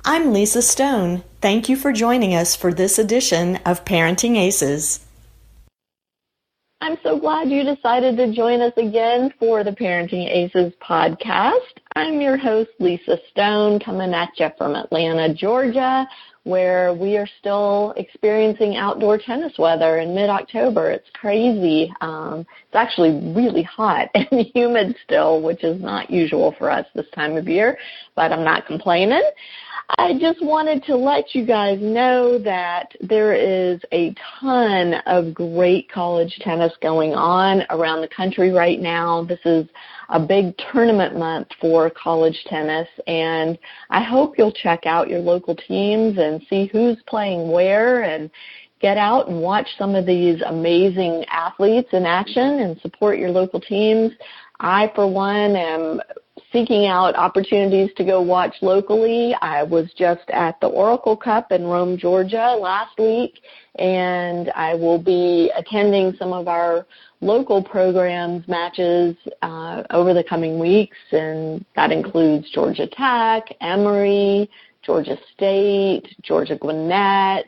I'm Lisa Stone. Thank you for joining us for this edition of Parenting Aces. I'm so glad you decided to join us again for the Parenting Aces podcast. I'm your host, Lisa Stone, coming at you from Atlanta, Georgia, where we are still experiencing outdoor tennis weather in mid-October. It's crazy. It's actually really hot and humid still, which is not usual for us this time of year, but I'm not complaining. I just wanted to let you guys know that there is a ton of great college tennis going on around the country right now. This is a big tournament month for college tennis, and I hope you'll check out your local teams and see who's playing where and get out and watch some of these amazing athletes in action and support your local teams. I, for one, am seeking out opportunities to go watch locally. I was just at the Oracle Cup in Rome, Georgia last week, and I will be attending some of our local programs matches over the coming weeks, and that includes Georgia Tech, Emory, Georgia State, Georgia Gwinnett,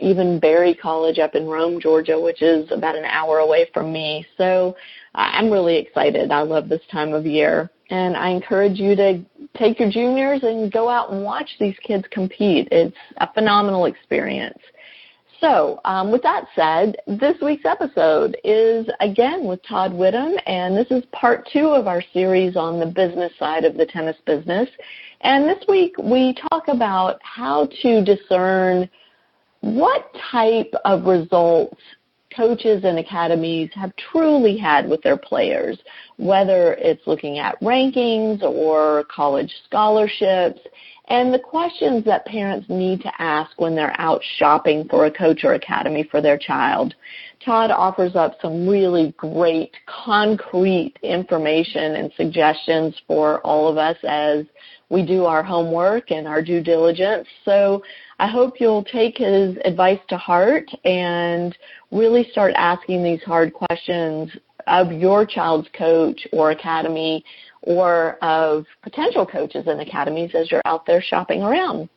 even Berry College up in Rome, Georgia, which is about an hour away from me. So I'm really excited. I love this time of year. And I encourage you to take your juniors and go out and watch these kids compete. It's a phenomenal experience. So with that said, this week's episode is, again, with Todd Widom, and this is part 2 of our series on the business side of the tennis business. And this week we talk about how to discern what type of results coaches and academies have truly had with their players, whether it's looking at rankings or college scholarships, and the questions that parents need to ask when they're out shopping for a coach or academy for their child. Todd offers up some really great, concrete information and suggestions for all of us as we do our homework and our due diligence. So I hope you'll take his advice to heart and really start asking these hard questions of your child's coach or academy, or of potential coaches and academies as you're out there shopping around.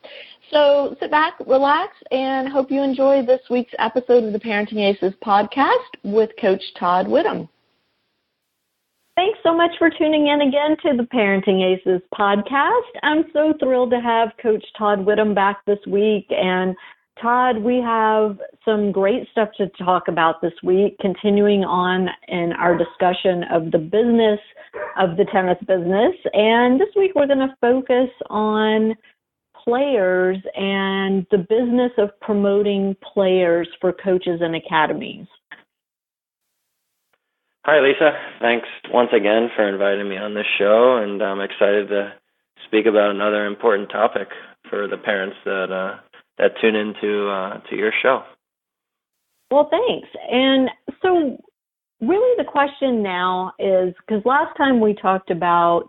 So sit back, relax, and hope you enjoy this week's episode of the Parenting Aces podcast with Coach Todd Widom. Thanks so much for tuning in again to the Parenting Aces podcast. I'm so thrilled to have Coach Todd Widom back this week. And Todd, we have some great stuff to talk about this week, continuing on in our discussion of the business of the tennis business. And this week we're going to focus on players and the business of promoting players for coaches and academies. Hi, Lisa. Thanks once again for inviting me on this show, and I'm excited to speak about another important topic for the parents that tune into to your show. Well, thanks. And so really the question now is, because last time we talked about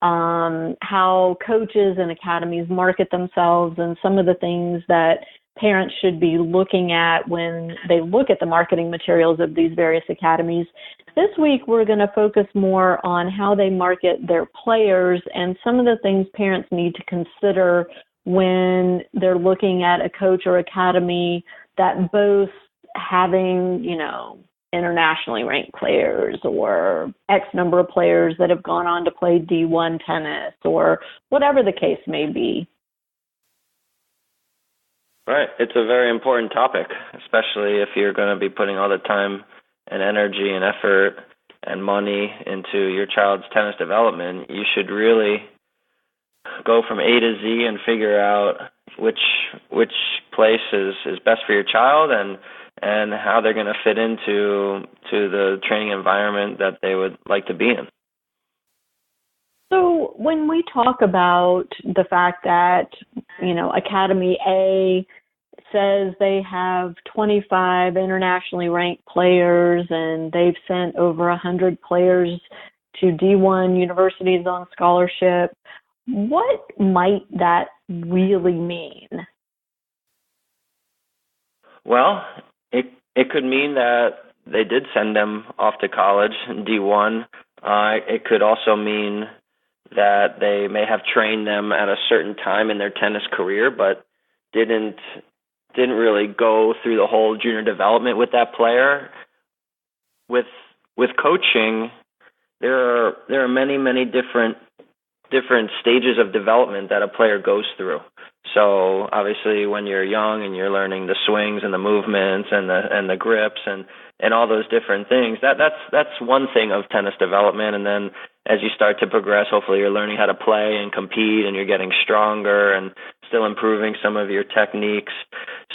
how coaches and academies market themselves and some of the things that parents should be looking at when they look at the marketing materials of these various academies. This week, we're going to focus more on how they market their players and some of the things parents need to consider when they're looking at a coach or academy that boasts having, internationally ranked players or X number of players that have gone on to play D1 tennis or whatever the case may be. Right. It's a very important topic, especially if you're going to be putting all the time and energy and effort and money into your child's tennis development. You should really go from A to Z and figure out which place is best for your child and how they're going to fit into the training environment that they would like to be in. So when we talk about the fact that, Academy A says they have 25 internationally ranked players and they've sent over 100 players to D1 universities on scholarship, what might that really mean? Well, it could mean that they did send them off to college in D1. It could also mean that they may have trained them at a certain time in their tennis career, but didn't really go through the whole junior development with that player. With coaching, there are many different stages of development that a player goes through. So obviously, when you're young and you're learning the swings and the movements and the grips and all those different things, that's one thing of tennis development. And then as you start to progress, hopefully you're learning how to play and compete, and you're getting stronger and still improving some of your techniques.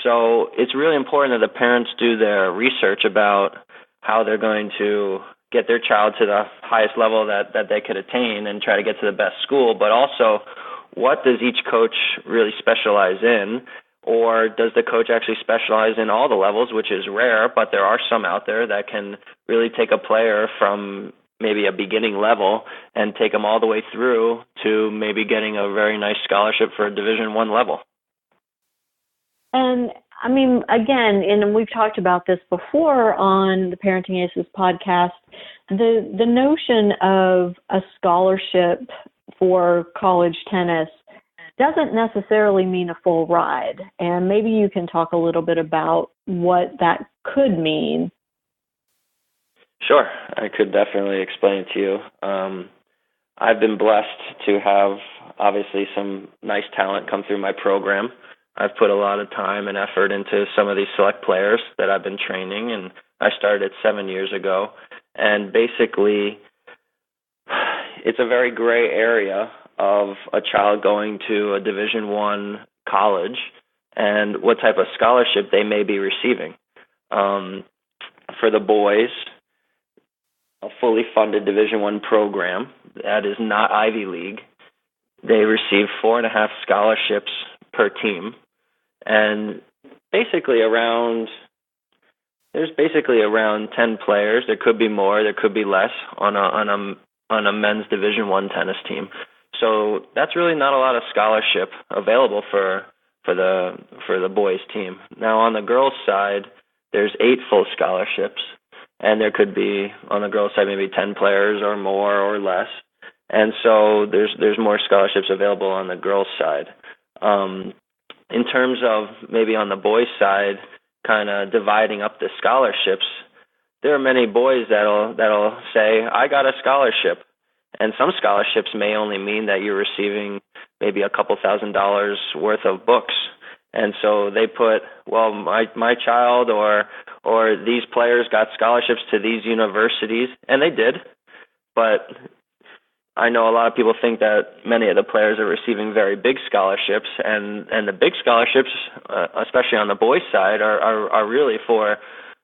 So it's really important that the parents do their research about how they're going to get their child to the highest level that they could attain and try to get to the best school, but also what does each coach really specialize in, or does the coach actually specialize in all the levels, which is rare, but there are some out there that can really take a player from maybe a beginning level and take them all the way through to maybe getting a very nice scholarship for a Division I level. And I mean, again, and we've talked about this before on the Parenting Aces podcast, the notion of a scholarship for college tennis doesn't necessarily mean a full ride. And maybe you can talk a little bit about what that could mean. Sure, I could definitely explain it to you. I've been blessed to have, obviously, some nice talent come through my program. I've put a lot of time and effort into some of these select players that I've been training, and I started 7 years ago. And basically, it's a very gray area of a child going to a Division I college and what type of scholarship they may be receiving. For the boys, a fully funded Division I program that is not Ivy League, they receive 4.5 scholarships per team. And there's basically around 10 players. There could be more, there could be less on a men's Division I tennis team. So that's really not a lot of scholarship available for the boys team. Now on the girls side, there's 8 full scholarships, and there could be on the girls side maybe 10 players or more or less. And so there's more scholarships available on the girls side. In terms of maybe on the boys' side, kind of dividing up the scholarships, there are many boys that'll say, I got a scholarship. And some scholarships may only mean that you're receiving maybe a couple $1,000s worth of books. And so they put, well, my child or these players got scholarships to these universities, and they did. But I know a lot of people think that many of the players are receiving very big scholarships, and the big scholarships, especially on the boys' side, are really for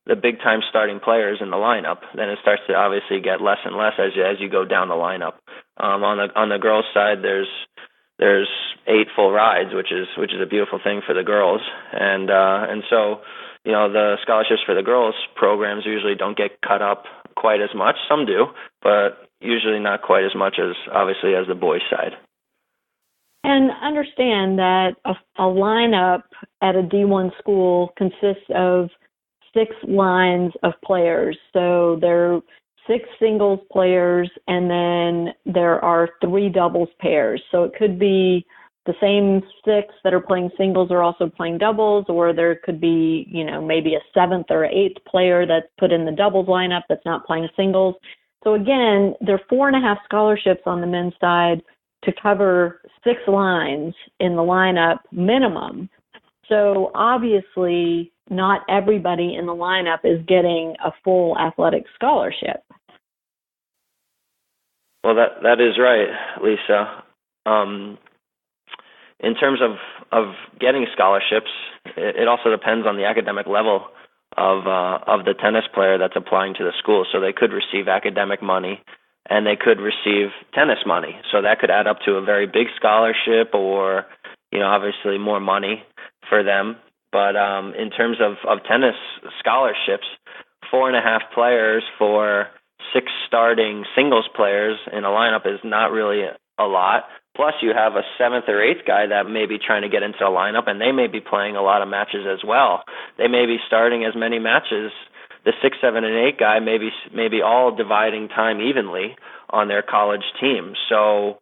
the big-time starting players in the lineup. Then it starts to obviously get less and less as you go down the lineup. On the girls' side, there's 8 full rides, which is a beautiful thing for the girls, and so the scholarships for the girls programs usually don't get cut up quite as much. Some do, but usually not quite as much as obviously as the boys' side. And understand that a lineup at a D1 school consists of 6 lines of players. So there are 6 singles players, and then there are 3 doubles pairs. So it could be the same 6 that are playing singles are also playing doubles, or there could be, maybe a 7th or 8th player that's put in the doubles lineup that's not playing singles. So again, there are 4.5 scholarships on the men's side to cover 6 lines in the lineup minimum. So obviously, not everybody in the lineup is getting a full athletic scholarship. Well, that is right, Lisa. In terms of getting scholarships, it also depends on the academic level of the tennis player that's applying to the school. So they could receive academic money, and they could receive tennis money. So that could add up to a very big scholarship, or obviously more money for them. But in terms of tennis scholarships, 4.5 players for 6 starting singles players in a lineup is not really a lot. Plus, you have a 7th or 8th guy that may be trying to get into a lineup, and they may be playing a lot of matches as well. They may be starting as many matches. The 6, 7, and 8 guy may be all dividing time evenly on their college team. So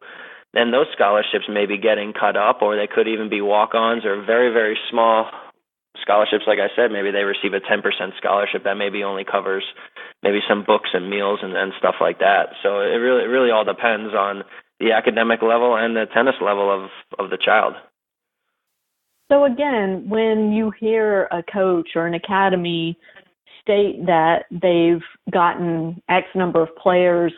then those scholarships may be getting cut up, or they could even be walk-ons or very, very small scholarships. Like I said, maybe they receive a 10% scholarship that maybe only covers maybe some books and meals and stuff like that. So it really all depends on the academic level and the tennis level of the child. So again, when you hear a coach or an academy state that they've gotten X number of players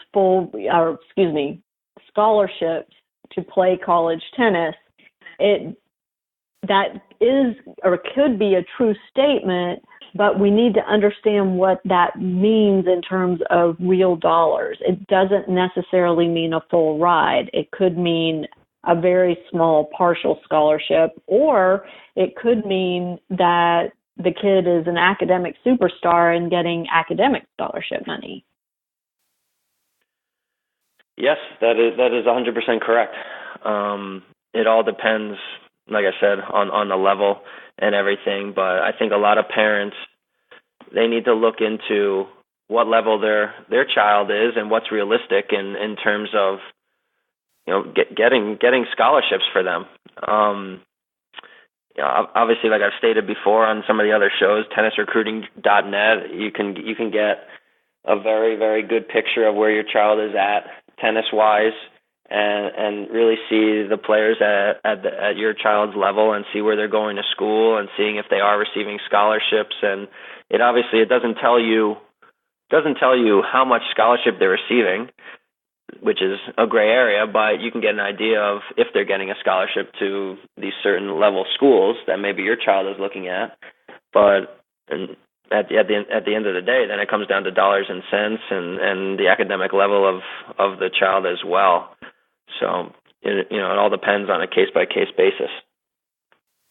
scholarships to play college tennis, that is or could be a true statement, but we need to understand what that means in terms of real dollars. It doesn't necessarily mean a full ride. It could mean a very small partial scholarship, or it could mean that the kid is an academic superstar and getting academic scholarship money. Yes, that is 100% correct. It all depends, like I said, on the level and everything. But I think a lot of parents, they need to look into what level their child is and what's realistic in terms of getting scholarships for them. Obviously, like I've stated before on some of the other shows, tennisrecruiting.net, you can get a very, very good picture of where your child is at tennis-wise, and really see the players at your child's level and see where they're going to school and seeing if they are receiving scholarships. And it doesn't tell you how much scholarship they're receiving, which is a gray area, but you can get an idea of if they're getting a scholarship to these certain level schools that maybe your child is looking at. But at the end of the day, then it comes down to dollars and cents and the academic level of the child as well. So it all depends on a case-by-case basis.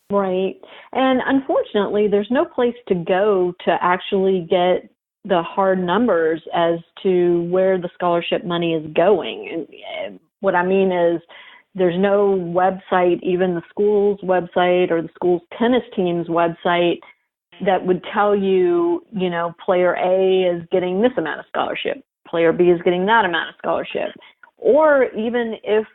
Right. And unfortunately, there's no place to go to actually get the hard numbers as to where the scholarship money is going. And what I mean is there's no website, even the school's website or the school's tennis team's website, that would tell you, player A is getting this amount of scholarship, player B is getting that amount of scholarship. Or even if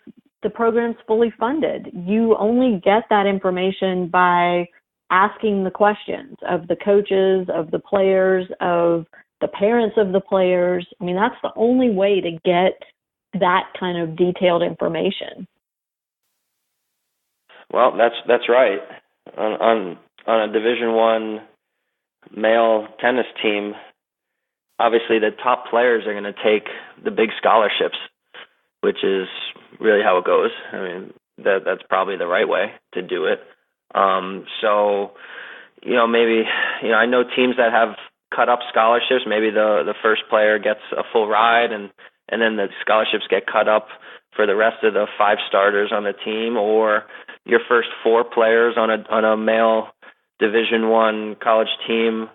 the program's fully funded, you only get that information by asking the questions of the coaches, of the players, of the parents of the players. I mean, that's the only way to get that kind of detailed information. Well, that's right. On a Division I male tennis team, obviously the top players are going to take the big scholarships, which is really how it goes. I mean, that's probably the right way to do it. So, maybe, I know teams that have cut up scholarships. Maybe the first player gets a full ride and then the scholarships get cut up for the rest of the 5 starters on the team, or your first 4 players on a male Division I college team,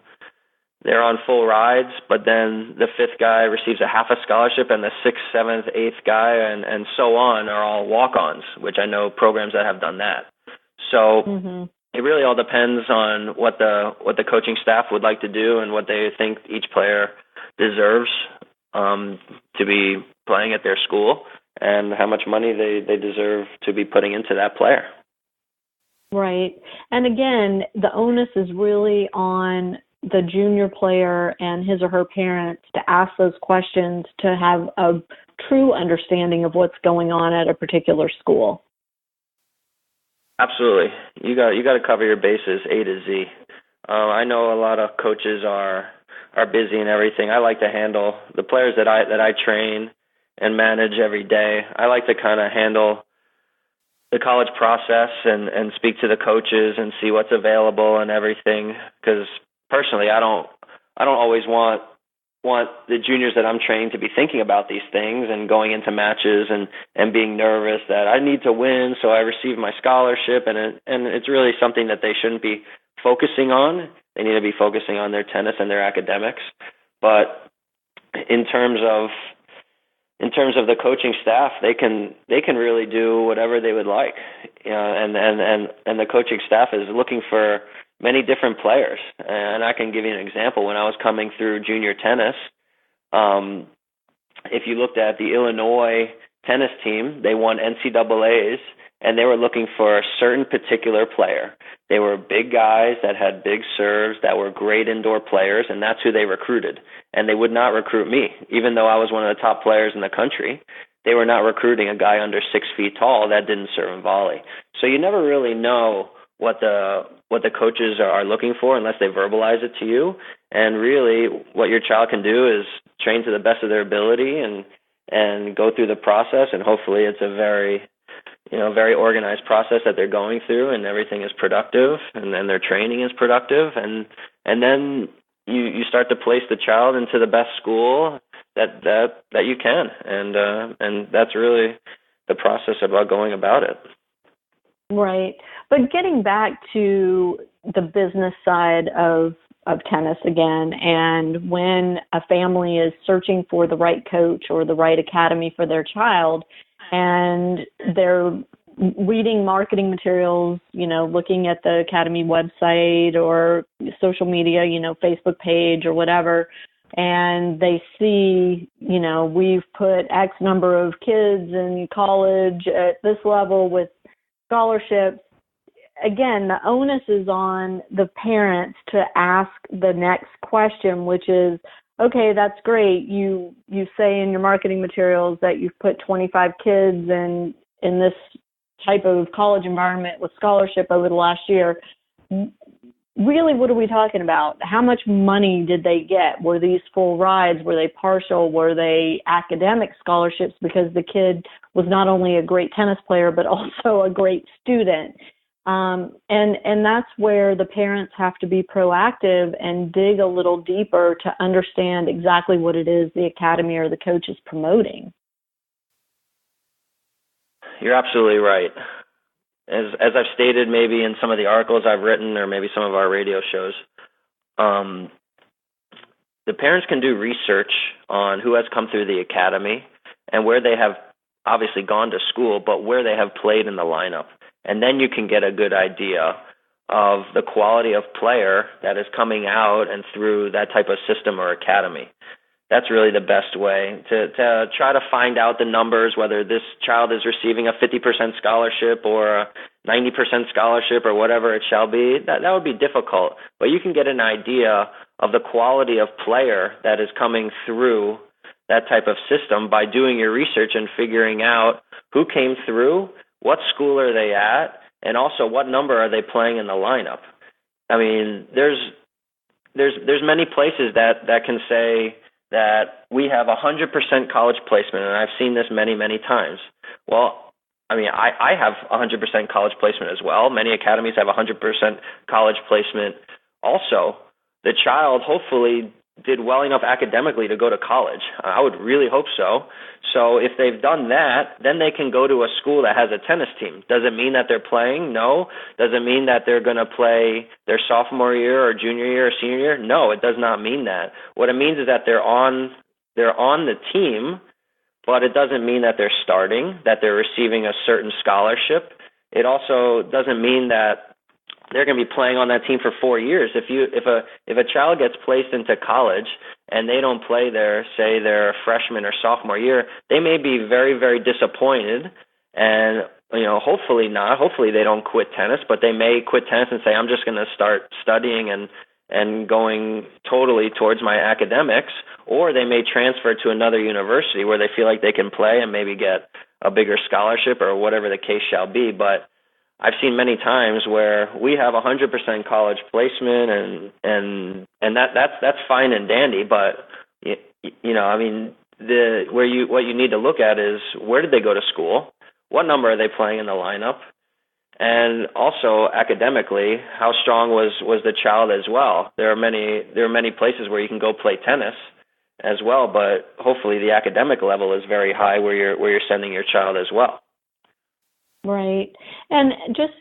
they're on full rides, but then the 5th guy receives a half a scholarship and the 6th, 7th, 8th guy and so on are all walk-ons, which I know programs that have done that. So It really all depends on what the coaching staff would like to do and what they think each player deserves to be playing at their school and how much money they deserve to be putting into that player. Right. And again, the onus is really on the junior player and his or her parents to ask those questions to have a true understanding of what's going on at a particular school. Absolutely. You got to cover your bases A to Z. I know a lot of coaches are busy and everything. I like to handle the players that I train and manage every day. I like to kind of handle the college process and speak to the coaches and see what's available and everything. Because personally, I don't always want the juniors that I'm training to be thinking about these things and going into matches and being nervous that I need to win so I receive my scholarship. And it's really something that they shouldn't be focusing on. They need to be focusing on their tennis and their academics. But in terms of the coaching staff, they can really do whatever they would like, and the coaching staff is looking for many different players. And I can give you an example. When I was coming through junior tennis, if you looked at the Illinois tennis team. They won NCAAs, and they were looking for a certain particular player. They were big guys that had big serves, that were great indoor players, and that's who they recruited. And they would not recruit me, even though I was one of the top players in the country. They were not recruiting a guy under 6 feet tall that didn't serve and volley. So you never really know what the coaches are looking for unless they verbalize it to you. And really, what your child can do is train to the best of their ability and go through the process. And hopefully, it's a very organized process that they're going through, and everything is productive, and then their training is productive, and then you start to place the child into the best school that you can, and that's really the process about going about it. Right. But getting back to the business side of tennis again, and when a family is searching for the right coach or the right academy for their child, and they're reading marketing materials, looking at the academy website or social media, Facebook page or whatever, and they see, we've put X number of kids in college at this level with scholarships. Again, the onus is on the parents to ask the next question, which is, okay, that's great. You say in your marketing materials that you've put 25 kids in this type of college environment with scholarship over the last year. Really, what are we talking about? How much money did they get? Were these full rides? Were they partial? Were they academic scholarships because the kid was not only a great tennis player, but also a great student? And that's where the parents have to be proactive and dig a little deeper to understand exactly what it is the academy or the coach is promoting. You're absolutely right. As I've stated maybe in some of the articles I've written or maybe some of our radio shows, the parents can do research on who has come through the academy and where they have obviously gone to school, but where they have played in the lineup. And then you can get a good idea of the quality of player that is coming out and through that type of system or academy. That's really the best way to try to find out the numbers, whether this child is receiving a 50% scholarship or a 90% scholarship or whatever it shall be. That would be difficult, but you can get an idea of the quality of player that is coming through that type of system by doing your research and figuring out who came through, what school are they at, and also what number are they playing in the lineup. I mean, there's many places that can say that we have 100% college placement, and I've seen this many, many times. Well, I mean, I have 100% college placement as well. Many academies have 100% college placement also. The child hopefully did well enough academically to go to college. I would really hope so. So if they've done that, then they can go to a school that has a tennis team. Does it mean that they're playing? No. Does it mean that they're going to play their sophomore year or junior year or senior year? No, it does not mean that. What it means is that they're on the team, but it doesn't mean that they're starting, that they're receiving a certain scholarship. It also doesn't mean that they're going to be playing on that team for 4 years. If a child gets placed into college and they don't play their freshman or sophomore year, they may be very, very disappointed. And hopefully not. Hopefully they don't quit tennis, but they may quit tennis and say, I'm just going to start studying and going totally towards my academics. Or they may transfer to another university where they feel like they can play and maybe get a bigger scholarship or whatever the case shall be. But I've seen many times where we have 100% college placement, and that's fine and dandy. But I mean, what you need to look at is where did they go to school, what number are they playing in the lineup, and also academically, how strong was the child as well. There are many places where you can go play tennis as well, but hopefully the academic level is very high where you're sending your child as well. Right. And just,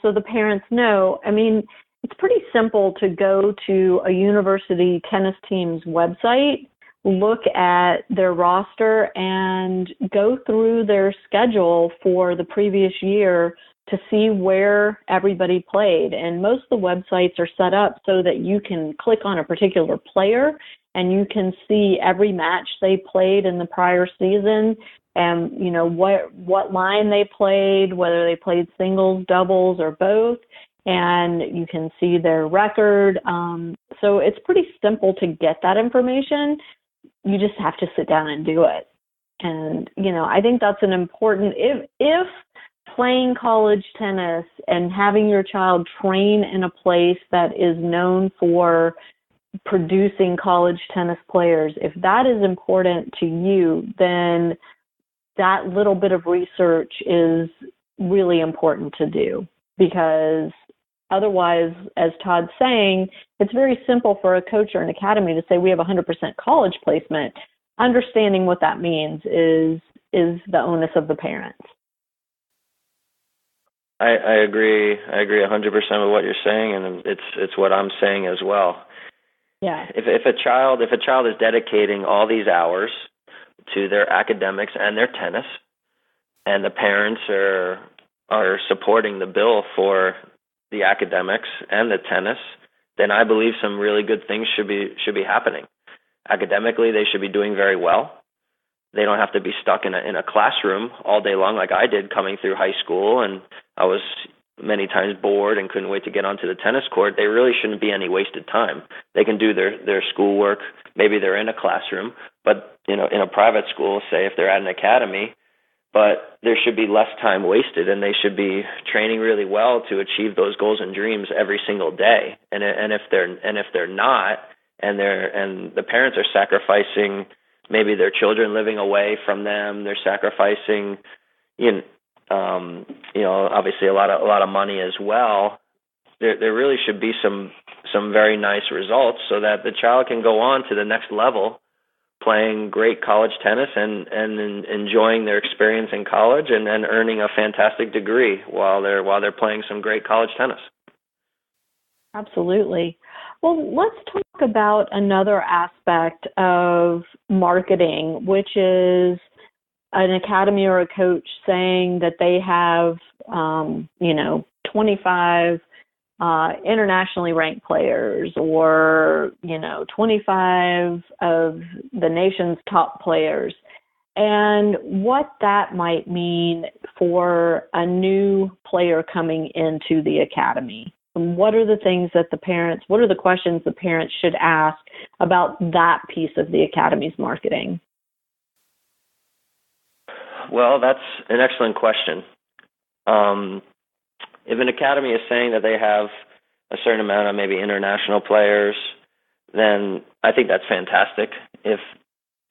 so the parents know, I mean, it's pretty simple to go to a university tennis team's website, look at their roster, and go through their schedule for the previous year to see where everybody played. And most of the websites are set up so that you can click on a particular player and you can see every match they played in the prior season. and, what line they played, whether they played singles, doubles, or both, and you can see their record. So it's pretty simple to get that information. You just have to sit down and do it. And, I think that's an important, if playing college tennis and having your child train in a place that is known for producing college tennis players, if that is important to you, then that little bit of research is really important to do, because otherwise, as Todd's saying, it's very simple for a coach or an academy to say we have 100% college placement. Understanding what that means is the onus of the parents. I agree. I agree 100% with what you're saying, and it's what I'm saying as well. Yeah. If a child is dedicating all these hours to their academics and their tennis, and the parents are supporting the bill for the academics and the tennis, then I believe some really good things should be happening. Academically, they should be doing very well. They don't have to be stuck in a classroom all day long like I did coming through high school, and I was many times bored and couldn't wait to get onto the tennis court. There really shouldn't be any wasted time. They can do their schoolwork. Maybe they're in a classroom, but in a private school, say if they're at an academy, but there should be less time wasted, and they should be training really well to achieve those goals and dreams every single day. And if they're not, and the parents are sacrificing maybe their children living away from them, they're sacrificing obviously a lot of money as well. There really should be some very nice results so that the child can go on to the next level, playing great college tennis and enjoying their experience in college and earning a fantastic degree while they're playing some great college tennis. Absolutely. Well, let's talk about another aspect of marketing, which is an academy or a coach saying that they have, 25 internationally ranked players, or, 25 of the nation's top players, and what that might mean for a new player coming into the academy. And what are the things that what are the questions the parents should ask about that piece of the academy's marketing? Well, that's an excellent question. If an academy is saying that they have a certain amount of maybe international players, then I think that's fantastic. If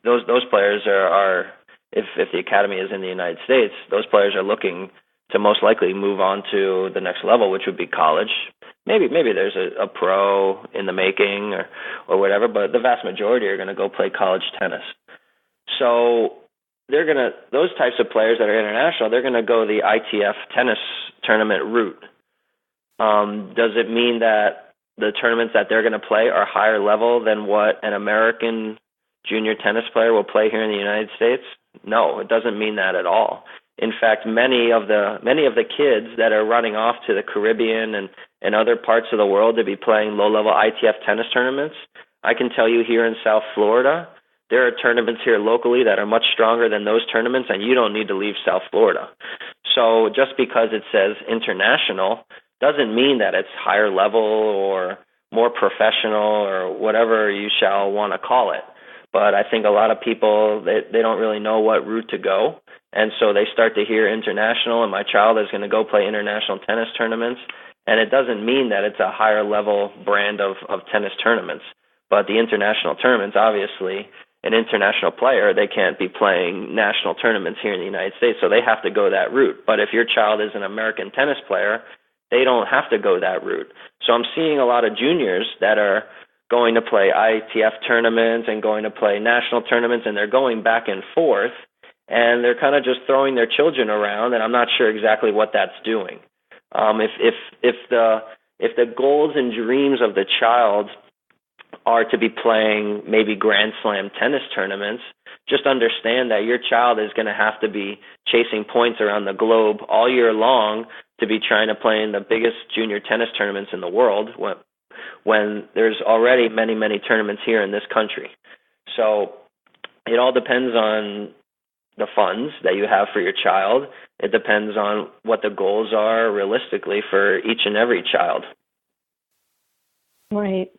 those players are if the academy is in the United States, those players are looking to most likely move on to the next level, which would be college. Maybe there's a pro in the making or whatever, but the vast majority are going to go play college tennis. So those types of players that are international, they're going to go the ITF tennis tournament route. Does it mean that the tournaments that they're going to play are higher level than what an American junior tennis player will play here in the United States? No, it doesn't mean that at all. In fact, many of the kids that are running off to the Caribbean and other parts of the world to be playing low-level ITF tennis tournaments, I can tell you here in South Florida, there are tournaments here locally that are much stronger than those tournaments, and you don't need to leave South Florida. So just because it says international doesn't mean that it's higher level or more professional or whatever you shall want to call it. But I think a lot of people, they don't really know what route to go. And so they start to hear international, and my child is going to go play international tennis tournaments. And it doesn't mean that it's a higher level brand of tennis tournaments. But the international tournaments, obviously, an international player, they can't be playing national tournaments here in the United States, so they have to go that route. But if your child is an American tennis player, they don't have to go that route. So I'm seeing a lot of juniors that are going to play ITF tournaments and going to play national tournaments, and they're going back and forth, and they're kind of just throwing their children around, and I'm not sure exactly what that's doing. If the goals and dreams of the child are to be playing maybe Grand Slam tennis tournaments, just understand that your child is going to have to be chasing points around the globe all year long to be trying to play in the biggest junior tennis tournaments in the world when there's already many, many tournaments here in this country. So it all depends on the funds that you have for your child. It depends on what the goals are realistically for each and every child. Right.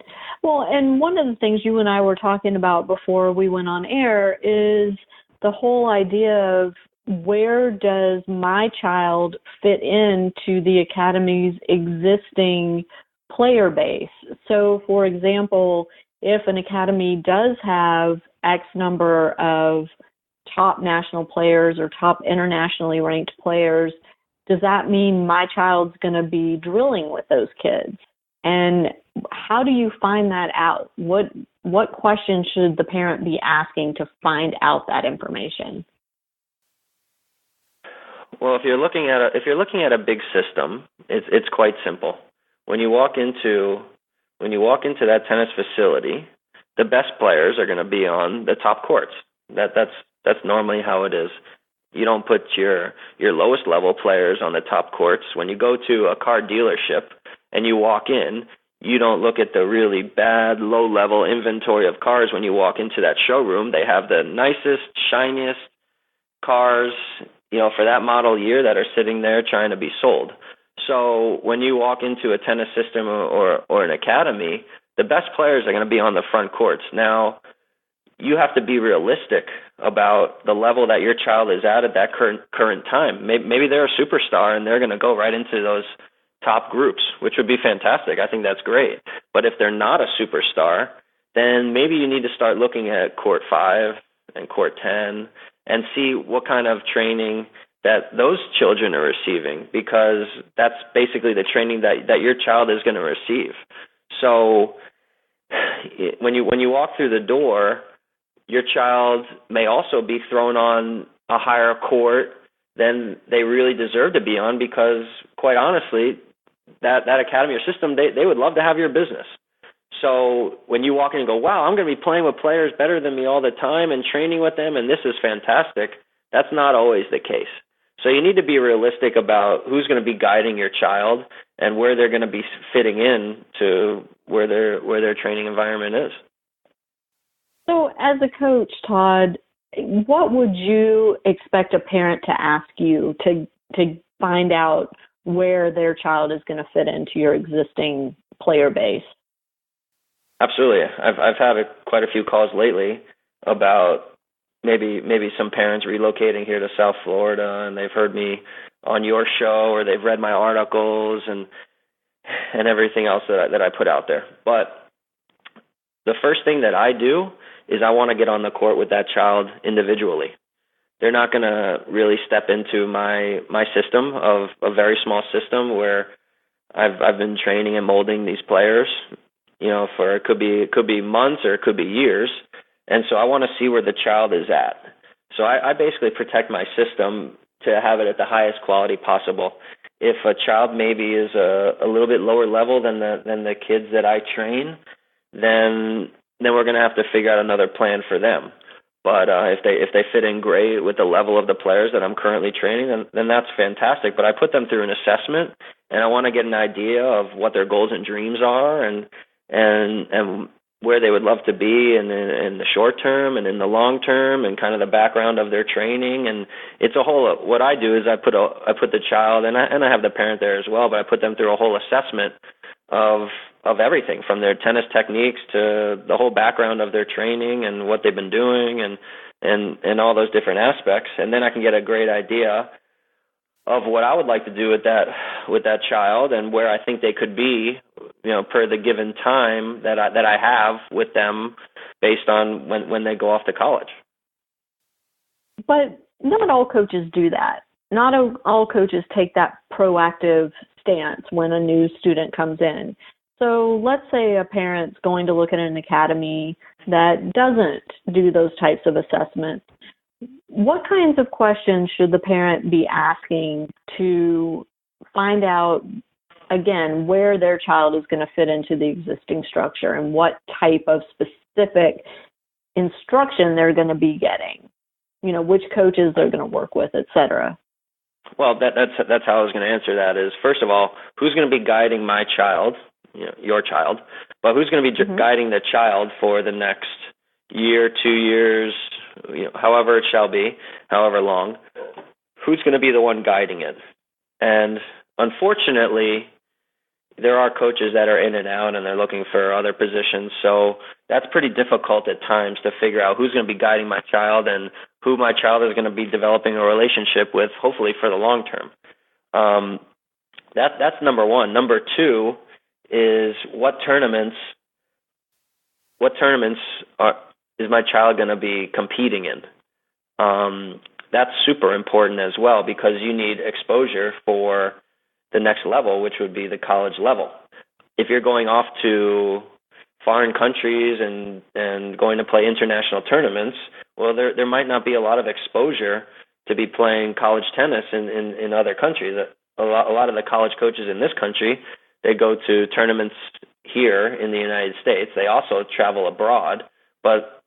Well, and one of the things you and I were talking about before we went on air is the whole idea of where does my child fit into the academy's existing player base? So, for example, if an academy does have X number of top national players or top internationally ranked players, does that mean my child's going to be drilling with those kids? And how do you find that out? What questions should the parent be asking to find out that information? Well, if you're looking at a big system, it's quite simple. When you walk into that tennis facility, the best players are going to be on the top courts. That's normally how it is. You don't put your lowest level players on the top courts. When you go to a car dealership and you walk in, you don't look at the really bad, low-level inventory of cars. When you walk into that showroom, they have the nicest, shiniest cars, for that model year that are sitting there trying to be sold. So when you walk into a tennis system or an academy, the best players are going to be on the front courts. Now, you have to be realistic about the level that your child is at that current time. Maybe they're a superstar and they're going to go right into those top groups, which would be fantastic. I think that's great. But if they're not a superstar, then maybe you need to start looking at court 5 and court 10 and see what kind of training that those children are receiving, because that's basically the training that your child is going to receive. So when you walk through the door, your child may also be thrown on a higher court than they really deserve to be on, because quite honestly, that academy or system, they would love to have your business. So when you walk in and go, wow, I'm going to be playing with players better than me all the time and training with them, and this is fantastic, that's not always the case. So you need to be realistic about who's going to be guiding your child and where they're going to be fitting in to where their training environment is. So as a coach, Todd, what would you expect a parent to ask you to find out where their child is going to fit into your existing player base? Absolutely. I've had quite a few calls lately about maybe some parents relocating here to South Florida, and they've heard me on your show, or they've read my articles and everything else that I put out there. But the first thing that I do is I want to get on the court with that child individually. They're not going to really step into my system of a very small system where I've been training and molding these players, for it could be months or it could be years. And so I want to see where the child is at. So I basically protect my system to have it at the highest quality possible. If a child maybe is a little bit lower level than the kids that I train, then we're going to have to figure out another plan for them. But if they fit in great with the level of the players that I'm currently training, then that's fantastic. But I put them through an assessment, and I want to get an idea of what their goals and dreams are, and where they would love to be in the short term and in the long term, and kind of the background of their training. And it's a whole. What I do is I put the child, and I have the parent there as well, but I put them through a whole assessment of everything from their tennis techniques to the whole background of their training and what they've been doing and all those different aspects. And then I can get a great idea of what I would like to do with that child and where I think they could be, per the given time that I have with them based on when they go off to college. But not all coaches do that. Not all coaches take that proactive stance when a new student comes in. So let's say a parent's going to look at an academy that doesn't do those types of assessments. What kinds of questions should the parent be asking to find out, again, where their child is going to fit into the existing structure and what type of specific instruction they're going to be getting? Which coaches they're going to work with, et cetera. Well, that's how I was going to answer that is, first of all, who's going to be guiding my child, your child, but who's going to be guiding the child for the next year, 2 years, however it shall be, however long, who's going to be the one guiding it? And unfortunately, there are coaches that are in and out and they're looking for other positions. So that's pretty difficult at times to figure out who's going to be guiding my child and who my child is going to be developing a relationship with, hopefully for the long term. That's number one. Number two is what tournaments is my child going to be competing in? That's super important as well, because you need exposure for the next level, which would be the college level. If you're going off to foreign countries and going to play international tournaments, well, there might not be a lot of exposure to be playing college tennis in other countries. A lot of the college coaches in this country, they go to tournaments here in the United States. They also travel abroad, but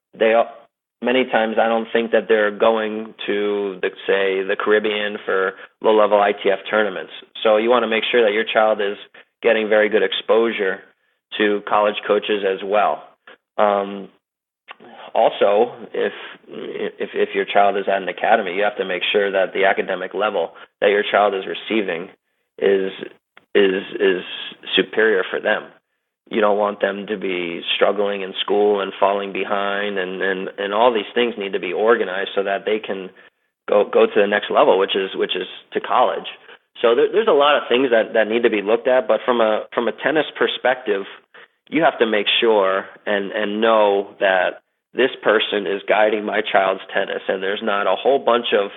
many times I don't think that they're going to, say, the Caribbean for low-level ITF tournaments. So you want to make sure that your child is getting very good exposure to college coaches as well. Also, if your child is at an academy, you have to make sure that the academic level that your child is receiving is superior for them. You don't want them to be struggling in school and falling behind, and all these things need to be organized so that they can go to the next level, which is to college. So there's a lot of things that need to be looked at, but from a tennis perspective, you have to make sure and know that this person is guiding my child's tennis, and there's not a whole bunch of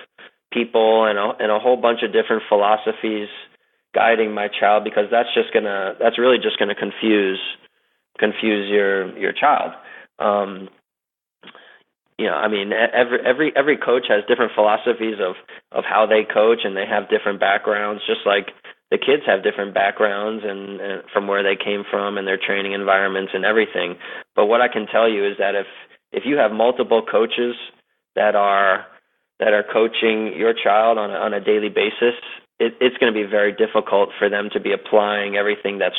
people and a whole bunch of different philosophies guiding my child, because that's really just gonna confuse your child. I mean, every coach has different philosophies of how they coach, and they have different backgrounds, just like the kids have different backgrounds and from where they came from and their training environments and everything. But what I can tell you is that if you have multiple coaches that are coaching your child on a daily basis, it's going to be very difficult for them to be applying everything that's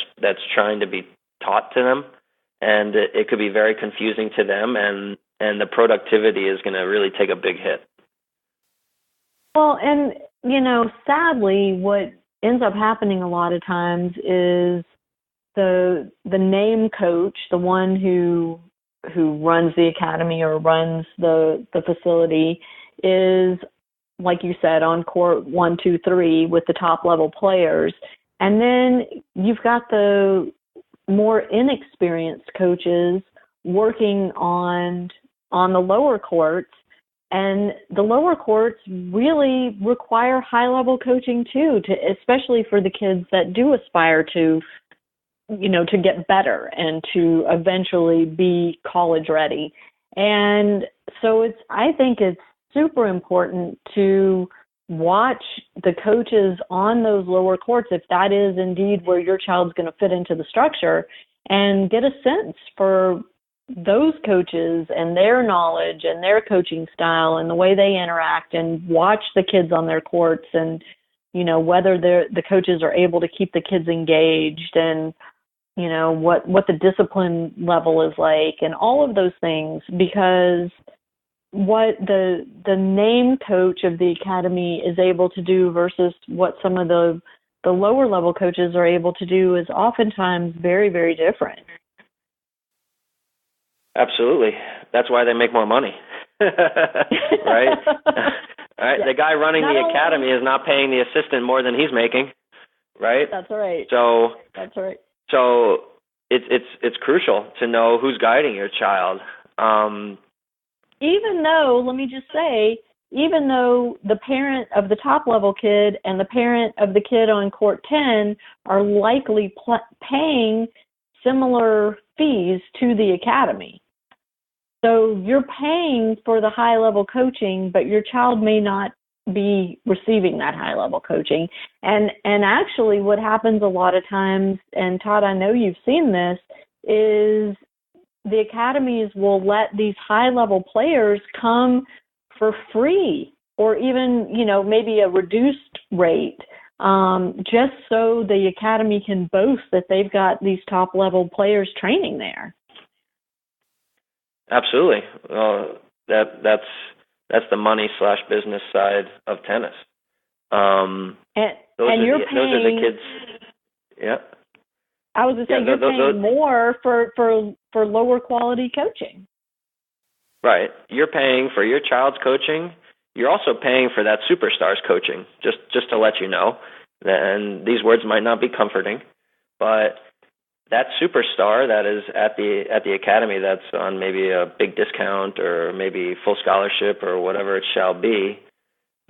trying to be taught to them, and it could be very confusing to them, and the productivity is going to really take a big hit. Well, and sadly, what ends up happening a lot of times is the name coach, the one who runs the academy or runs the facility, is, like you said, on court 1, 2, 3 with the top level players. And then you've got the more inexperienced coaches working on the lower courts, and the lower courts really require high level coaching too, especially for the kids that do aspire to get better and to eventually be college ready. And so I think it's super important to watch the coaches on those lower courts, if that is indeed where your child's going to fit into the structure, and get a sense for those coaches and their knowledge and their coaching style and the way they interact, and watch the kids on their courts, and whether the coaches are able to keep the kids engaged, and what the discipline level is like, and all of those things, because what the name coach of the academy is able to do versus what some of the lower level coaches are able to do is oftentimes very, very different. Absolutely. That's why they make more money. Right? Right? Yeah. The guy running the academy is not paying the assistant more than he's making, right? That's right. That's right. So it's crucial to know who's guiding your child. Even though the parent of the top level kid and the parent of the kid on court 10 are likely paying similar fees to the academy. So you're paying for the high level coaching, but your child may not be receiving that high level coaching. And actually what happens a lot of times, and Todd, I know you've seen this, is the academies will let these high level players come for free, or even, maybe a reduced rate, just so the academy can boast that they've got these top level players training there. Absolutely. Well, that's the money / business side of tennis. Those are the kids. Yeah. I was going to say, you're paying more for lower quality coaching. Right. You're paying for your child's coaching. You're also paying for that superstar's coaching, just to let you know. And these words might not be comforting, but that superstar that is at the academy that's on maybe a big discount or maybe full scholarship or whatever it shall be,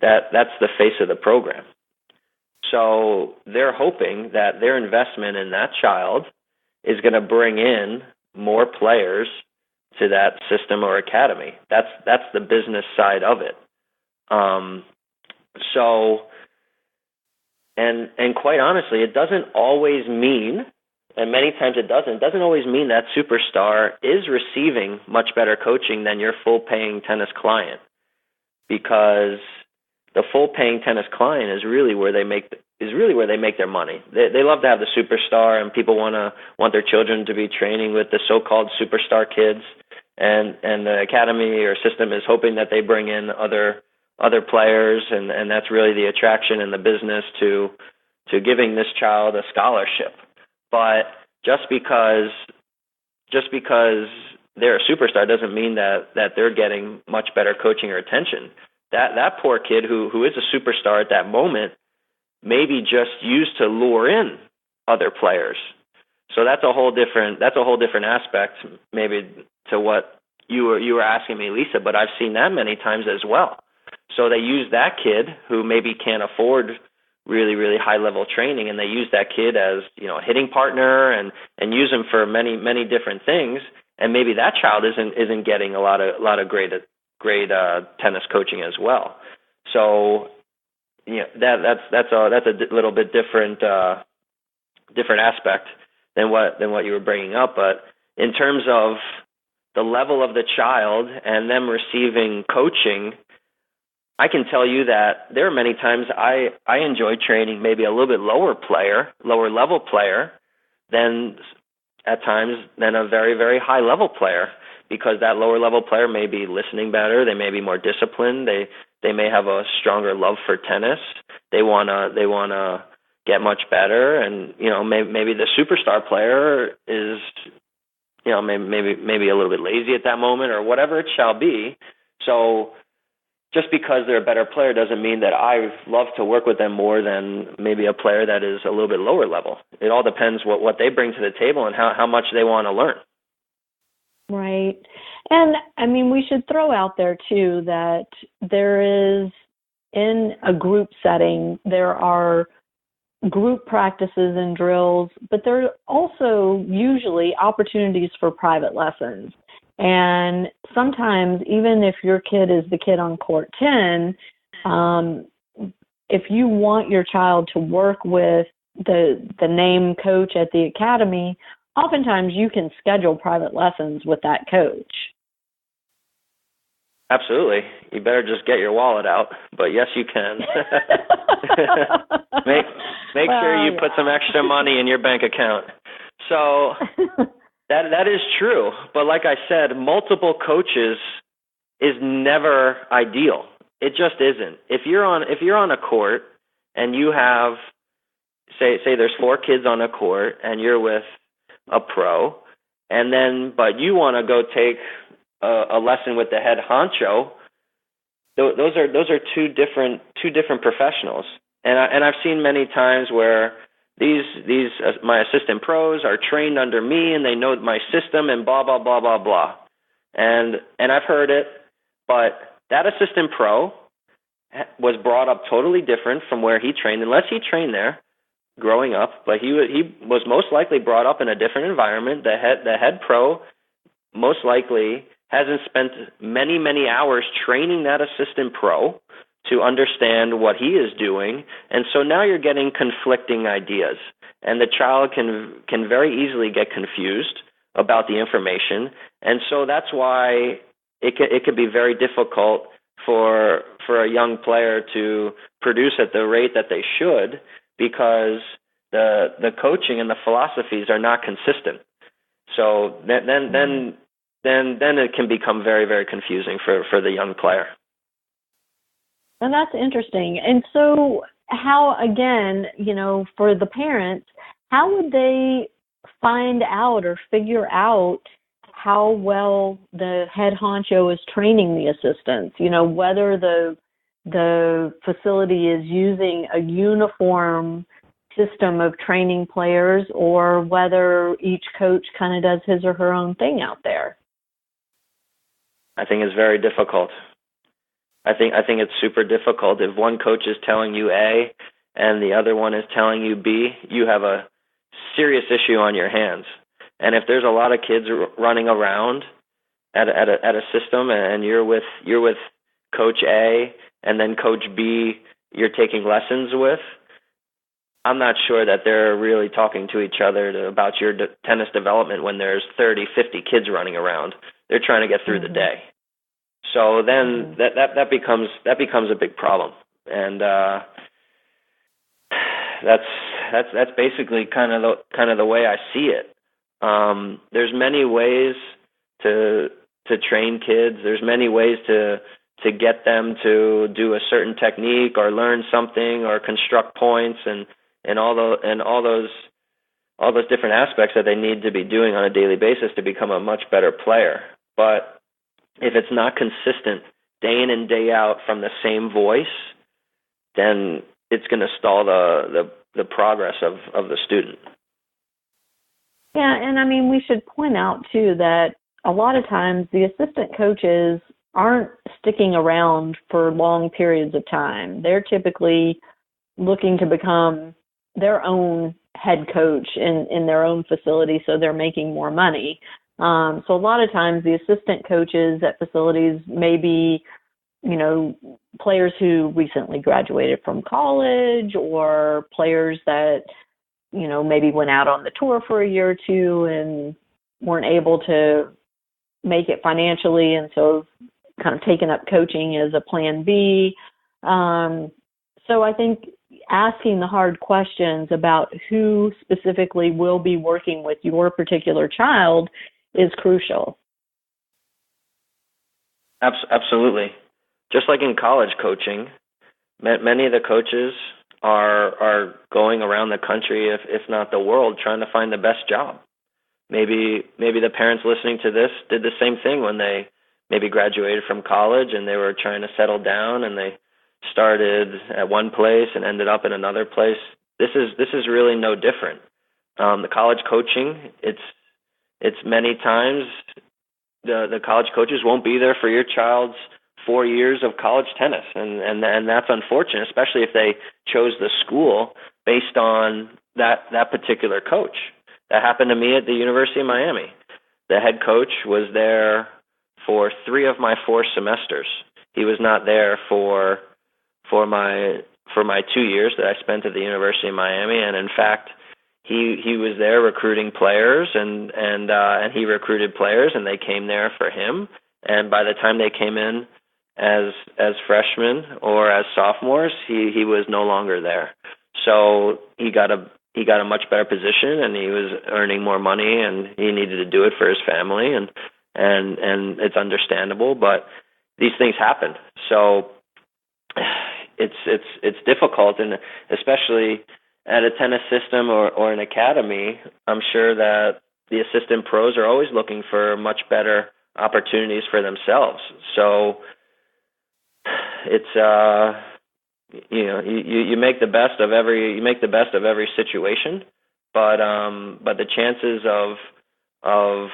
that's the face of the program. So they're hoping that their investment in that child is going to bring in more players to that system or academy. That's the business side of it. And quite honestly, it doesn't always mean, and many times it doesn't always mean that superstar is receiving much better coaching than your full-paying tennis client, because the full-paying tennis client is really where they make their money. They love to have the superstar, and people want their children to be training with the so-called superstar kids, and the academy or system is hoping that they bring in other players, and that's really the attraction in the business to giving this child a scholarship. But just because they're a superstar doesn't mean that they're getting much better coaching or attention. That poor kid who is a superstar at that moment may be just used to lure in other players. So that's a whole different aspect maybe to what you were asking me, Lisa, but I've seen that many times as well. So they use that kid who maybe can't afford really, really high level training, and they use that kid as, a hitting partner and use him for many, many different things. And maybe that child isn't getting a lot of great tennis coaching as well. So that's a little bit different aspect than what you were bringing up. But in terms of the level of the child and them receiving coaching, I can tell you that there are many times I enjoy training maybe a little bit lower level player than at times than a very, very high level player, because that lower level player may be listening better, they may be more disciplined, they may have a stronger love for tennis, they wanna get much better, and maybe the superstar player is maybe a little bit lazy at that moment or whatever it shall be. So just because they're a better player doesn't mean that I love to work with them more than maybe a player that is a little bit lower level. It all depends what they bring to the table and how much they want to learn. Right. And, we should throw out there, too, that there is, in a group setting, there are group practices and drills, but there are also usually opportunities for private lessons. And sometimes, even if your kid is the kid on court 10, if you want your child to work with the name coach at the academy, oftentimes you can schedule private lessons with that coach. Absolutely. You better just get your wallet out, but yes, you can. Make sure you put some extra money in your bank account. So that is true, but like I said, multiple coaches is never ideal. It just isn't. If you're on a court and you have say there's 4 kids on a court and you're with a pro, but you want to go take a lesson with the head honcho, those are two different professionals. And I've seen many times where these my assistant pros are trained under me and they know my system and blah blah blah blah blah. And I've heard it, but that assistant pro was brought up totally different from where he trained, unless he trained there growing up. But he was most likely brought up in a different environment. The head pro most likely hasn't spent many hours training that assistant pro to understand what he is doing. And so now you're getting conflicting ideas, and the child can very easily get confused about the information. And so that's why it could be very difficult for a young player to produce at the rate that they should, because the coaching and the philosophies are not consistent. So then then it can become very, very confusing for the young player. And that's interesting. And so how, again, for the parents, how would they find out or figure out how well the head honcho is training the assistants? Whether the facility is using a uniform system of training players or whether each coach kind of does his or her own thing out there. I think it's very difficult. I think it's super difficult. If one coach is telling you A and the other one is telling you B, you have a serious issue on your hands. And if there's a lot of kids running around at a system, and you're with Coach A and then Coach B you're taking lessons with, I'm not sure that they're really talking to each other about your tennis development when there's 30, 50 kids running around. They're trying to get through the day. So then that becomes a big problem, and that's basically kind of the way I see it. There's many ways to train kids. There's many ways to get them to do a certain technique or learn something or construct points and all those different aspects that they need to be doing on a daily basis to become a much better player. But if it's not consistent day in and day out from the same voice, then it's going to stall the progress of the student. Yeah, and I mean, we should point out too that a lot of times the assistant coaches aren't sticking around for long periods of time. They're typically looking to become their own head coach in their own facility, so they're making more money. So a lot of times the assistant coaches at facilities may be, players who recently graduated from college or players that, maybe went out on the tour for a year or two and weren't able to make it financially, and so kind of taken up coaching as a plan B. So I think asking the hard questions about who specifically will be working with your particular child is crucial. Absolutely. Just like in college coaching, many of the coaches are going around the country, if not the world, trying to find the best job. Maybe the parents listening to this did the same thing when they maybe graduated from college and they were trying to settle down, and they started at one place and ended up in another place. This is really no different. The college coaching, it's many times the college coaches won't be there for your child's 4 years of college tennis, and that's unfortunate, especially if they chose the school based on that particular coach. That happened to me at the University of Miami. The head coach was there for 3 of my 4 semesters. He was not there for my 2 years that I spent at the University of Miami, and in fact, he was there recruiting players, and he recruited players, and they came there for him. And by the time they came in as freshmen or as sophomores, he was no longer there. So he got a much better position, and he was earning more money, and he needed to do it for his family, and it's understandable, but these things happen. So it's difficult, and especially at a tennis system or an academy, I'm sure that the assistant pros are always looking for much better opportunities for themselves. So it's you make the best of every situation, but the chances of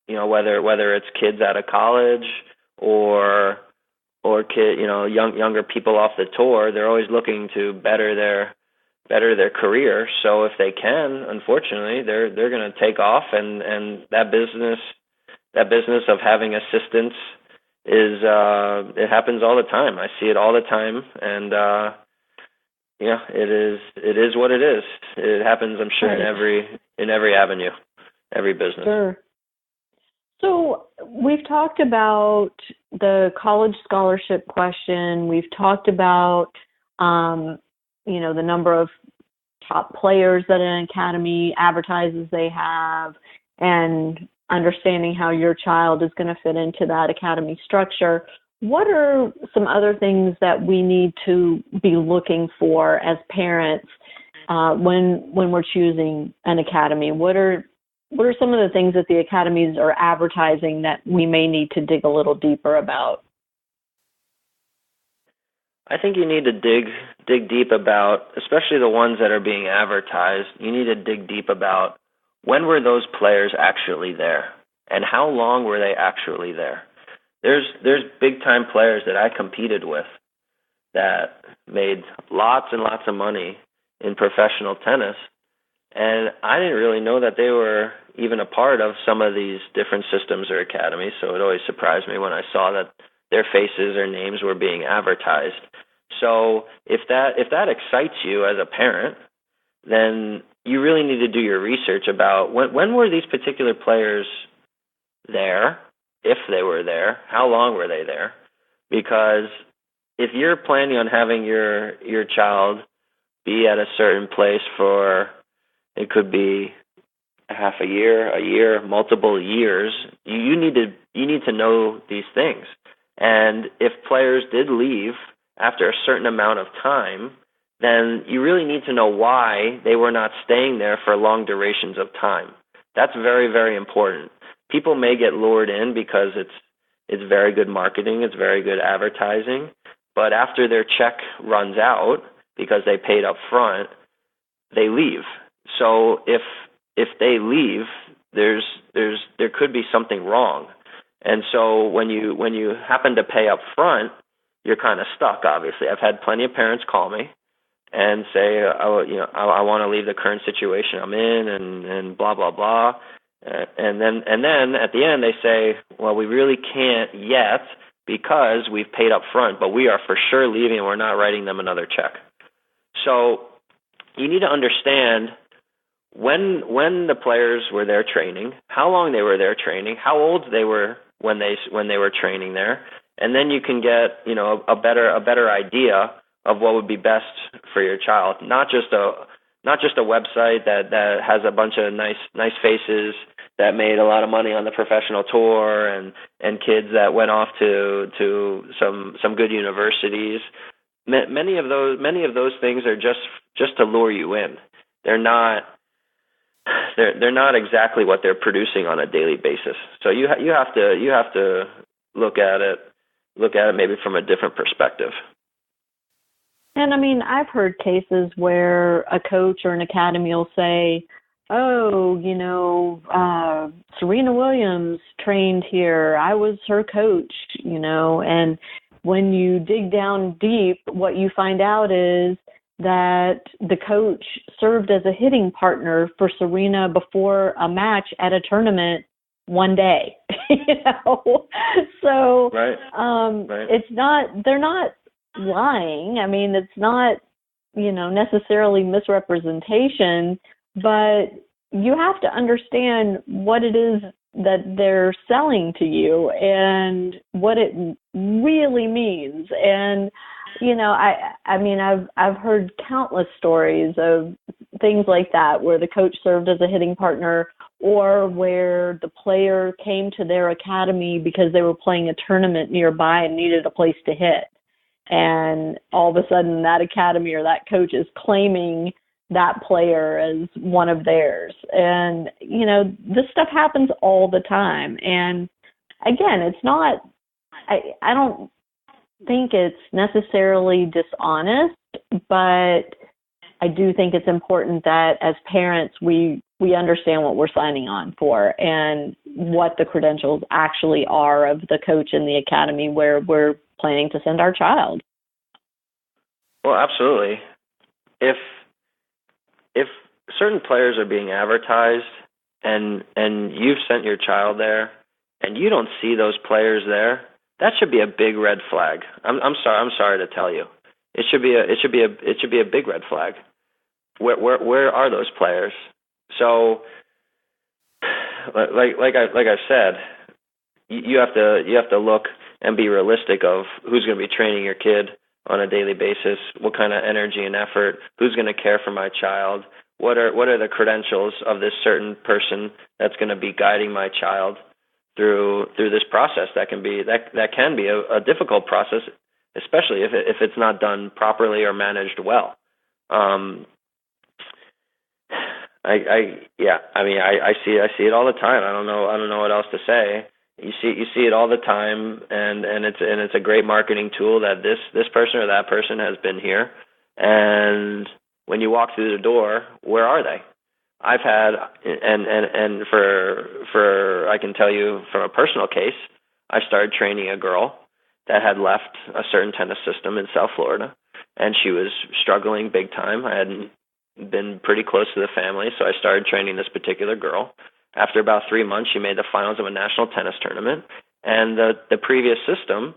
whether it's kids out of college or younger people off the tour, they're always looking to better their career. So if they can, unfortunately, they're going to take off, and that business of having assistants it happens all the time. I see it all the time, and it is what it is. It happens, I'm sure, in every avenue, every business. Sure. So we've talked about the college scholarship question. We've talked about the number of top players that an academy advertises they have, and understanding how your child is going to fit into that academy structure, what are some other things that we need to be looking for as parents when we're choosing an academy? What are some of the things that the academies are advertising that we may need to dig a little deeper about? I think you need to dig deep about, especially the ones that are being advertised, you need to dig deep about when were those players actually there and how long were they actually there. There's big time players that I competed with that made lots and lots of money in professional tennis, and I didn't really know that they were even a part of some of these different systems or academies, so it always surprised me when I saw that their faces or names were being advertised. So if that excites you as a parent, then you really need to do your research about when were these particular players there, if they were there, how long were they there? Because if you're planning on having your child be at a certain place for, it could be a half a year, multiple years, you need to know these things. And if players did leave after a certain amount of time, then you really need to know why they were not staying there for long durations of time. That's very, very important. People may get lured in because it's very good marketing, it's very good advertising, but after their check runs out because they paid up front, they leave. So if they leave, there could be something wrong. And so when you happen to pay up front, you're kind of stuck, obviously. I've had plenty of parents call me and say, I want to leave the current situation I'm in and blah, blah, blah. And then at the end they say, well, we really can't yet because we've paid up front, but we are for sure leaving and we're not writing them another check. So you need to understand when the players were there training, how long they were there training, how old they were when they were training there, and then you can get a better idea of what would be best for your child. Not just a website that has a bunch of nice faces that made a lot of money on the professional tour and kids that went off to some good universities. Many of those things are just to lure you in. They're not exactly what they're producing on a daily basis. So you have to look at it maybe from a different perspective. And I mean, I've heard cases where a coach or an academy will say, oh, Serena Williams trained here. I was her coach, and when you dig down deep, what you find out is that the coach served as a hitting partner for Serena before a match at a tournament one day, So right. It's not, they're not lying. I mean, it's not, necessarily misrepresentation, but you have to understand what it is that they're selling to you and what it really means. And, I've heard countless stories of things like that where the coach served as a hitting partner or where the player came to their academy because they were playing a tournament nearby and needed a place to hit. And all of a sudden that academy or that coach is claiming that player as one of theirs. And, this stuff happens all the time. And again, it's not, I don't think it's necessarily dishonest, but I do think it's important that as parents, we understand what we're signing on for and what the credentials actually are of the coach in the academy where we're planning to send our child. Well, absolutely. If certain players are being advertised and you've sent your child there and you don't see those players there, that should be a big red flag. I'm sorry to tell you. It should be a big red flag. Where are those players? So, like I said, you have to look and be realistic of who's going to be training your kid on a daily basis, what kind of energy and effort, who's going to care for my child, what are the credentials of this certain person that's going to be guiding my child through this process that can be a difficult process, especially if it's not done properly or managed well. I see it all the time. I don't know what else to say. You see it all the time, and it's a great marketing tool that this person or that person has been here, and when you walk through the door, where are they? I've had, and for I can tell you from a personal case, I started training a girl that had left a certain tennis system in South Florida, and she was struggling big time. I hadn't been pretty close to the family, so I started training this particular girl. After about 3 months, she made the finals of a national tennis tournament, and the previous system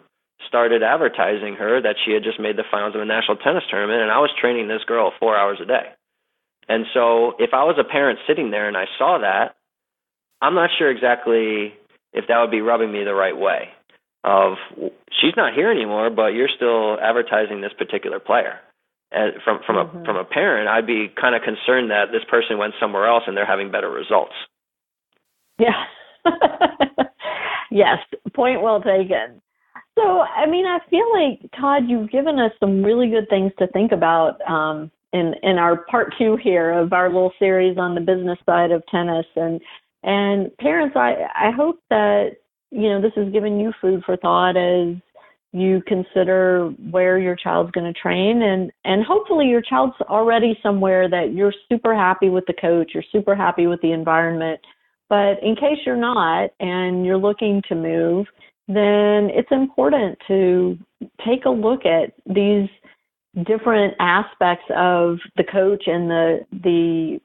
started advertising her that she had just made the finals of a national tennis tournament, and I was training this girl 4 hours a day. And so if I was a parent sitting there and I saw that, I'm not sure exactly if that would be rubbing me the right way. Of, she's not here anymore, but you're still advertising this particular player. And from a parent, I'd be kind of concerned that this person went somewhere else and they're having better results. Yeah. Yes, point well taken. So, I mean, I feel like, Todd, you've given us some really good things to think about in our part 2 here of our little series on the business side of tennis. And parents, I hope that, this has given you food for thought as you consider where your child's going to train. And hopefully your child's already somewhere that you're super happy with the coach, you're super happy with the environment. But in case you're not and you're looking to move, then it's important to take a look at these different aspects of the coach and the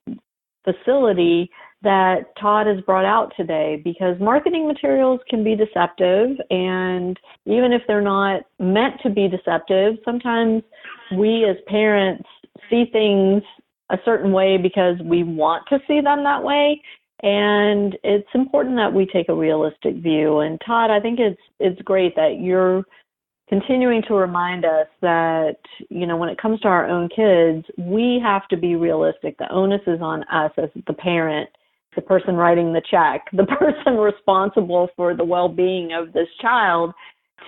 facility that Todd has brought out today, because marketing materials can be deceptive, and even if they're not meant to be deceptive, sometimes we as parents see things a certain way because we want to see them that way. And it's important that we take a realistic view. And Todd, I think it's great that you're continuing to remind us that, when it comes to our own kids, we have to be realistic. The onus is on us as the parent, the person writing the check, the person responsible for the well-being of this child,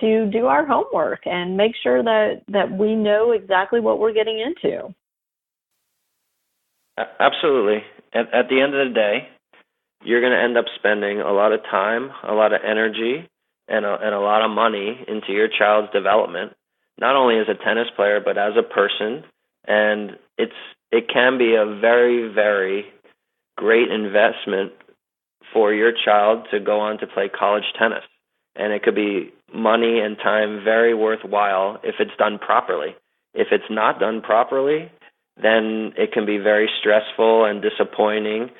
to do our homework and make sure that we know exactly what we're getting into. Absolutely. At the end of the day, you're going to end up spending a lot of time, a lot of energy, and a lot of money into your child's development, not only as a tennis player, but as a person. And it can be a very, very great investment for your child to go on to play college tennis. And it could be money and time very worthwhile if it's done properly. If it's not done properly, then it can be very stressful and disappointing.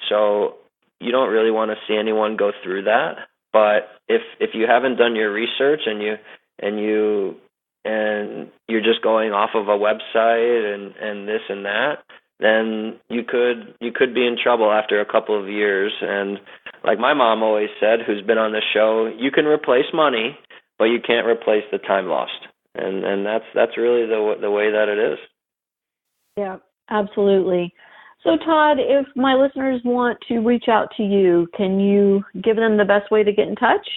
So you don't really want to see anyone go through that. But if you haven't done your research and you're just going off of a website and this and that, then you could be in trouble after a couple of years. And like my mom always said, who's been on the show, you can replace money, but you can't replace the time lost. And that's really the way that it is. Yeah, absolutely. So Todd, if my listeners want to reach out to you, can you give them the best way to get in touch?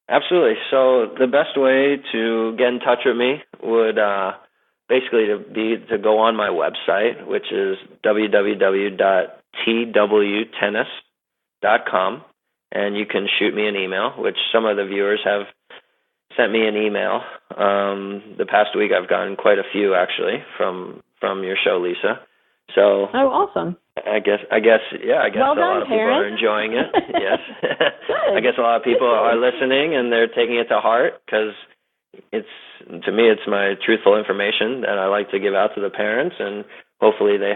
Absolutely. So the best way to get in touch with me would basically to go on my website, which is www.twtennis.com, and you can shoot me an email, which some of the viewers have sent me an email. The past week I've gotten quite a few actually from your show, Lisa. So awesome. I guess well a lot of people are enjoying it. Yes. I guess a lot of people are listening and they're taking it to heart, because to me it's my truthful information that I like to give out to the parents, and hopefully the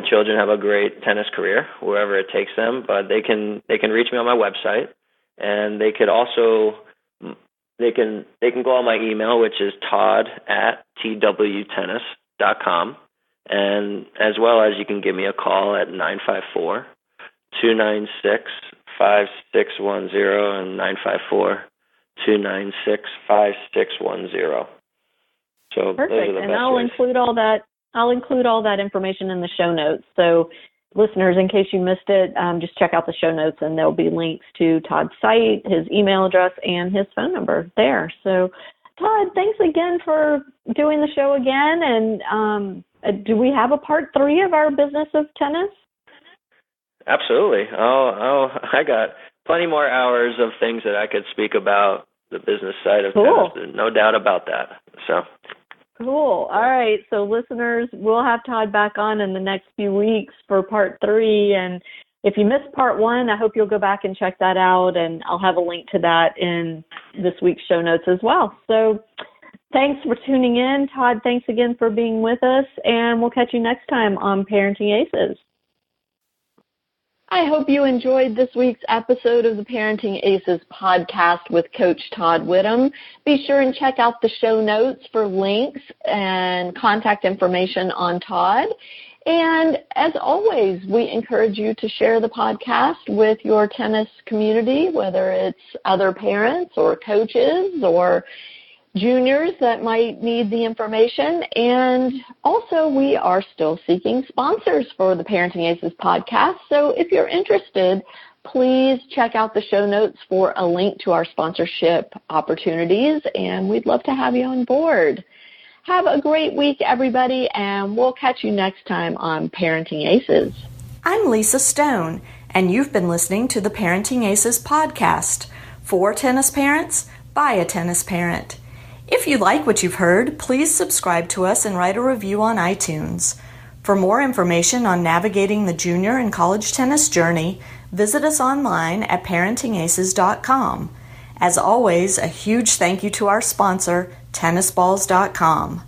children have a great tennis career wherever it takes them. But they can reach me on my website, and they could also they can go on my email, which is todd@twtennis.com. And as well as you can give me a call at 954-296-5610 and 954-296-5610. So perfect. those are the and best I'll ways. include all that I'll include all that information in the show notes. So listeners, in case you missed it, just check out the show notes and there'll be links to Todd's site, his email address, and his phone number there. So Todd, thanks again for doing the show again. And do we have a part 3 of our business of tennis? Absolutely. I got plenty more hours of things that I could speak about the business side of tennis. No doubt about that. So. Cool. All right. So listeners, we'll have Todd back on in the next few weeks for part 3. And if you missed part 1, I hope you'll go back and check that out. And I'll have a link to that in this week's show notes as well. So thanks for tuning in. Todd, thanks again for being with us. And we'll catch you next time on Parenting Aces. I hope you enjoyed this week's episode of the Parenting Aces podcast with Coach Todd Widom. Be sure and check out the show notes for links and contact information on Todd. And as always, we encourage you to share the podcast with your tennis community, whether it's other parents or coaches or juniors that might need the information. And also, we are still seeking sponsors for the Parenting Aces podcast. So if you're interested, please check out the show notes for a link to our sponsorship opportunities, and we'd love to have you on board. Have a great week, everybody, and we'll catch you next time on Parenting Aces. I'm Lisa Stone, and you've been listening to the Parenting Aces podcast. For tennis parents, by a tennis parent. If you like what you've heard, please subscribe to us and write a review on iTunes. For more information on navigating the junior and college tennis journey, visit us online at parentingaces.com. As always, a huge thank you to our sponsor, tennisballs.com.